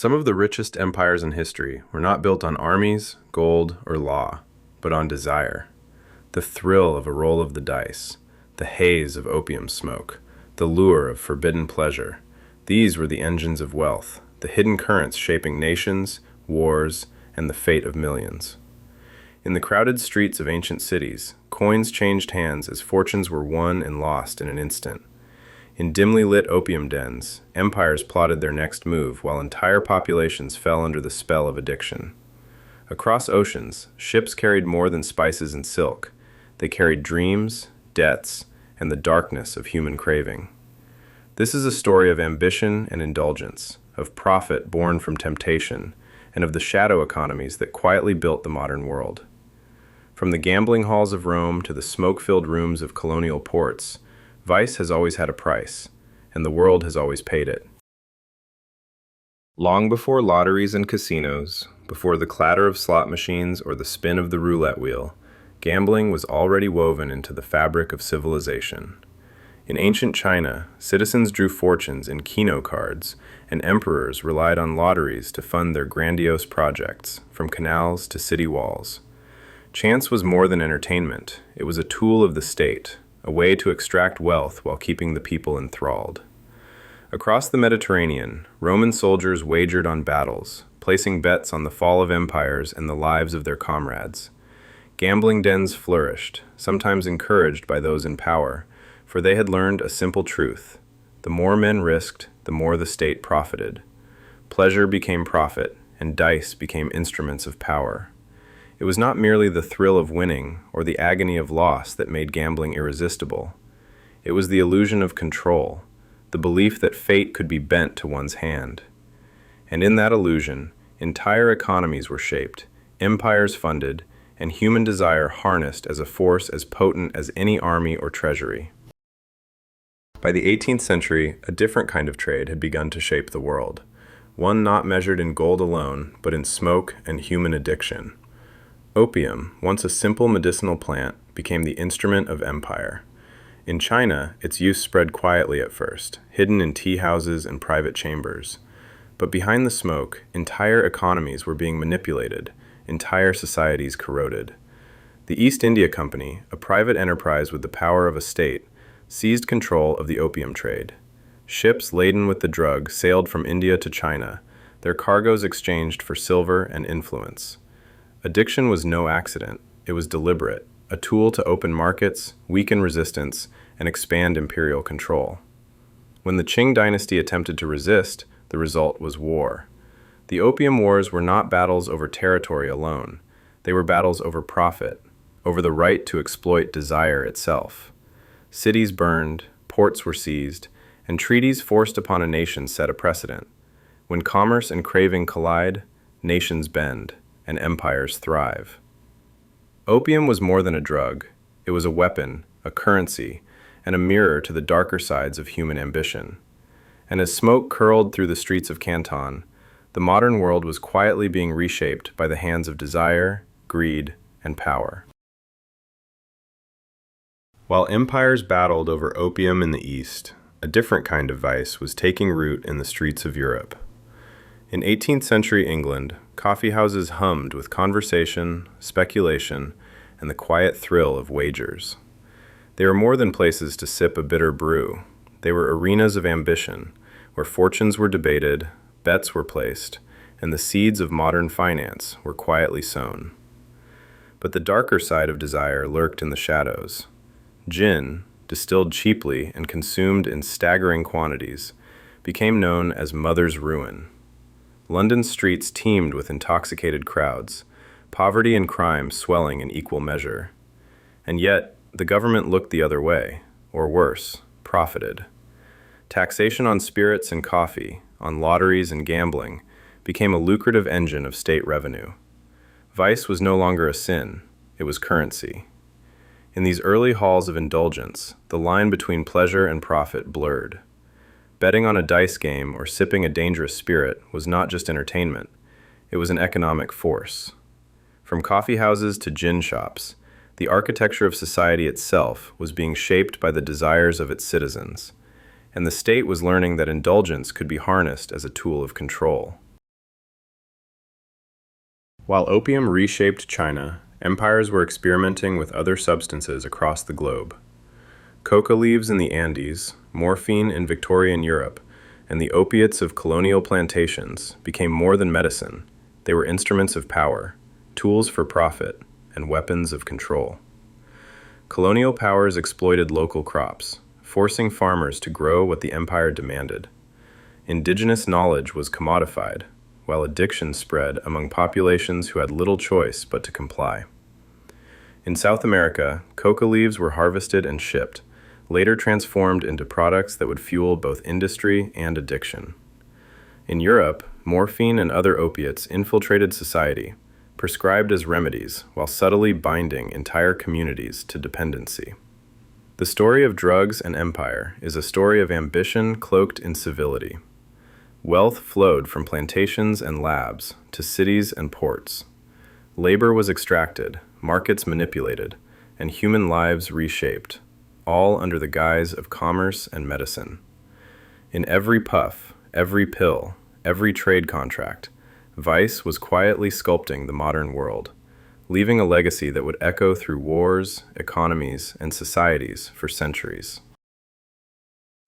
Some of the richest empires in history were not built on armies, gold, or law, but on desire. The thrill of a roll of the dice, the haze of opium smoke, the lure of forbidden pleasure. These were the engines of wealth, the hidden currents shaping nations, wars, and the fate of millions. In the crowded streets of ancient cities, coins changed hands as fortunes were won and lost in an instant. In dimly lit opium dens, empires plotted their next move while entire populations fell under the spell of addiction. Across oceans, ships carried more than spices and silk. They carried dreams, debts, and the darkness of human craving. This is a story of ambition and indulgence, of profit born from temptation, and of the shadow economies that quietly built the modern world. From the gambling halls of Rome to the smoke-filled rooms of colonial ports, vice has always had a price, and the world has always paid it. Long before lotteries and casinos, before the clatter of slot machines or the spin of the roulette wheel, gambling was already woven into the fabric of civilization. In ancient China, citizens drew fortunes in keno cards, and emperors relied on lotteries to fund their grandiose projects, from canals to city walls. Chance was more than entertainment. It was a tool of the state, a way to extract wealth while keeping the people enthralled. Across the Mediterranean, Roman soldiers wagered on battles, placing bets on the fall of empires and the lives of their comrades. Gambling dens flourished, sometimes encouraged by those in power, for they had learned a simple truth. The more men risked, the more the state profited. Pleasure became profit, and dice became instruments of power. It was not merely the thrill of winning or the agony of loss that made gambling irresistible. It was the illusion of control, the belief that fate could be bent to one's hand. And in that illusion, entire economies were shaped, empires funded, and human desire harnessed as a force as potent as any army or treasury. By the 18th century, a different kind of trade had begun to shape the world, one not measured in gold alone, but in smoke and human addiction. Opium, once a simple medicinal plant, became the instrument of empire. In China, its use spread quietly at first, hidden in tea houses and private chambers. But behind the smoke, entire economies were being manipulated, entire societies corroded. The East India Company, a private enterprise with the power of a state, seized control of the opium trade. Ships laden with the drug sailed from India to China, their cargoes exchanged for silver and influence. Addiction was no accident. It was deliberate, a tool to open markets, weaken resistance, and expand imperial control. When the Qing dynasty attempted to resist, the result was war. The Opium Wars were not battles over territory alone. They were battles over profit, over the right to exploit desire itself. Cities burned, ports were seized, and treaties forced upon a nation set a precedent. When commerce and craving collide, nations bend, and empires thrive. Opium was more than a drug. It was a weapon, a currency, and a mirror to the darker sides of human ambition. And as smoke curled through the streets of Canton, the modern world was quietly being reshaped by the hands of desire, greed, and power. While empires battled over opium in the East, a different kind of vice was taking root in the streets of Europe. In 18th century England, coffee houses hummed with conversation, speculation, and the quiet thrill of wagers. They were more than places to sip a bitter brew. They were arenas of ambition, where fortunes were debated, bets were placed, and the seeds of modern finance were quietly sown. But the darker side of desire lurked in the shadows. Gin, distilled cheaply and consumed in staggering quantities, became known as mother's ruin. London's streets teemed with intoxicated crowds, poverty and crime swelling in equal measure. And yet, the government looked the other way, or worse, profited. Taxation on spirits and coffee, on lotteries and gambling, became a lucrative engine of state revenue. Vice was no longer a sin, it was currency. In these early halls of indulgence, the line between pleasure and profit blurred. Betting on a dice game or sipping a dangerous spirit was not just entertainment, it was an economic force. From coffee houses to gin shops, the architecture of society itself was being shaped by the desires of its citizens, and the state was learning that indulgence could be harnessed as a tool of control. While opium reshaped China, empires were experimenting with other substances across the globe. Coca leaves in the Andes, morphine in Victorian Europe, and the opiates of colonial plantations became more than medicine. They were instruments of power, tools for profit, and weapons of control. Colonial powers exploited local crops, forcing farmers to grow what the empire demanded. Indigenous knowledge was commodified, while addiction spread among populations who had little choice but to comply. In South America, coca leaves were harvested and shipped, later transformed into products that would fuel both industry and addiction. In Europe, morphine and other opiates infiltrated society, prescribed as remedies while subtly binding entire communities to dependency. The story of drugs and empire is a story of ambition cloaked in civility. Wealth flowed from plantations and labs to cities and ports. Labor was extracted, markets manipulated, and human lives reshaped, all under the guise of commerce and medicine. In every puff, every pill, every trade contract, vice was quietly sculpting the modern world, leaving a legacy that would echo through wars, economies, and societies for centuries.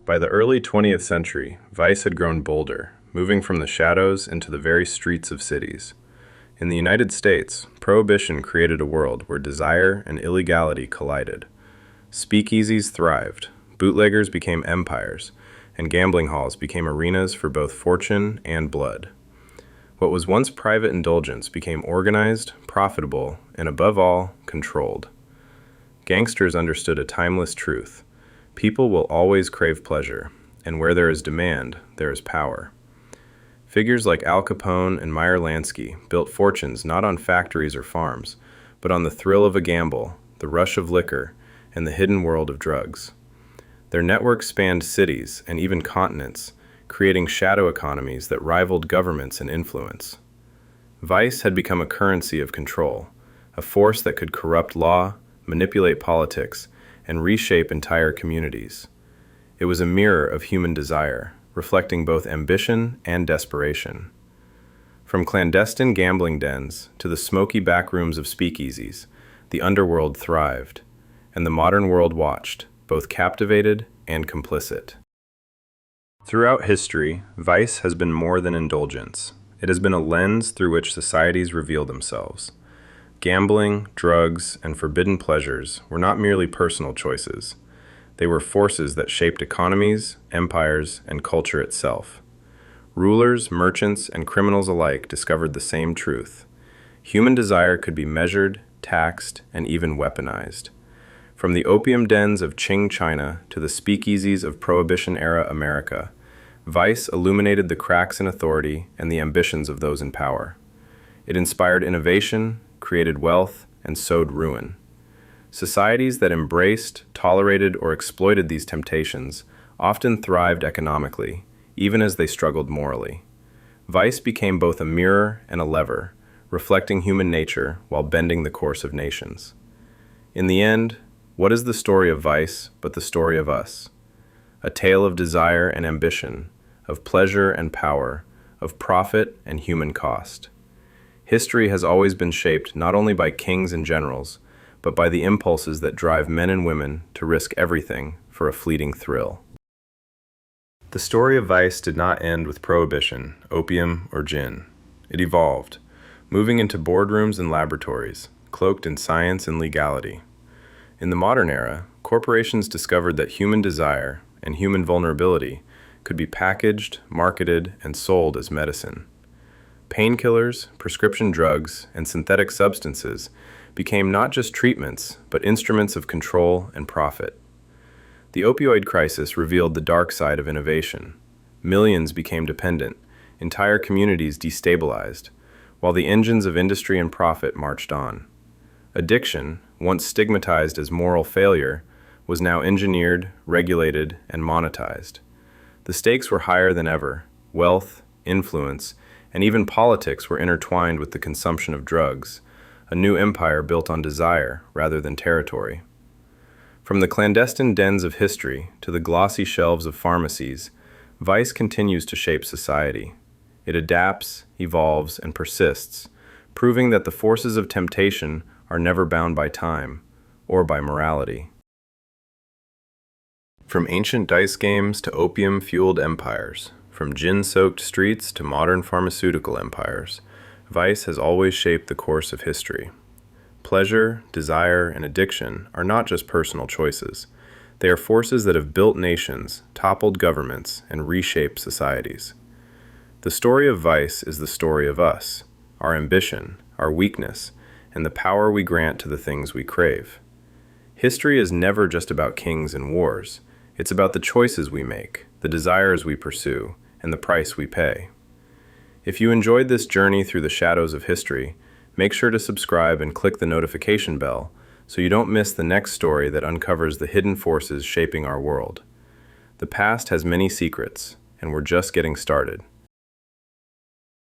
By the early 20th century, vice had grown bolder, moving from the shadows into the very streets of cities. In the United States, prohibition created a world where desire and illegality collided. Speakeasies thrived, bootleggers became empires, and gambling halls became arenas for both fortune and blood. What was once private indulgence became organized, profitable, and above all, controlled. Gangsters understood a timeless truth. People will always crave pleasure, and where there is demand, there is power. Figures like Al Capone and Meyer Lansky built fortunes not on factories or farms, but on the thrill of a gamble, the rush of liquor, and the hidden world of drugs. Their networks spanned cities and even continents, creating shadow economies that rivaled governments in influence. Vice had become a currency of control, a force that could corrupt law, manipulate politics, and reshape entire communities. It was a mirror of human desire, reflecting both ambition and desperation. From clandestine gambling dens to the smoky backrooms of speakeasies, the underworld thrived, and the modern world watched, both captivated and complicit. Throughout history, vice has been more than indulgence. It has been a lens through which societies reveal themselves. Gambling, drugs, and forbidden pleasures were not merely personal choices. They were forces that shaped economies, empires, and culture itself. Rulers, merchants, and criminals alike discovered the same truth. Human desire could be measured, taxed, and even weaponized. From the opium dens of Qing China to the speakeasies of Prohibition-era America, vice illuminated the cracks in authority and the ambitions of those in power. It inspired innovation, created wealth, and sowed ruin. Societies that embraced, tolerated, or exploited these temptations often thrived economically, even as they struggled morally. Vice became both a mirror and a lever, reflecting human nature while bending the course of nations. In the end, what is the story of vice but the story of us? A tale of desire and ambition, of pleasure and power, of profit and human cost. History has always been shaped not only by kings and generals, but by the impulses that drive men and women to risk everything for a fleeting thrill. The story of vice did not end with prohibition, opium, or gin. It evolved, moving into boardrooms and laboratories, cloaked in science and legality. In the modern era, corporations discovered that human desire and human vulnerability could be packaged, marketed, and sold as medicine. Painkillers, prescription drugs, and synthetic substances became not just treatments, but instruments of control and profit. The opioid crisis revealed the dark side of innovation. Millions became dependent, entire communities destabilized, while the engines of industry and profit marched on. Addiction, once stigmatized as moral failure, was now engineered, regulated, and monetized. The stakes were higher than ever. Wealth, influence, and even politics were intertwined with the consumption of drugs, a new empire built on desire rather than territory. From the clandestine dens of history to the glossy shelves of pharmacies, vice continues to shape society. It adapts, evolves, and persists, proving that the forces of temptation are never bound by time or by morality. From ancient dice games to opium-fueled empires, from gin-soaked streets to modern pharmaceutical empires, vice has always shaped the course of history. Pleasure, desire, and addiction are not just personal choices. They are forces that have built nations, toppled governments, and reshaped societies. The story of vice is the story of us, our ambition, our weakness, and the power we grant to the things we crave. History is never just about kings and wars. It's about the choices we make, the desires we pursue, and the price we pay. If you enjoyed this journey through the shadows of history, make sure to subscribe and click the notification bell so you don't miss the next story that uncovers the hidden forces shaping our world. The past has many secrets, and we're just getting started.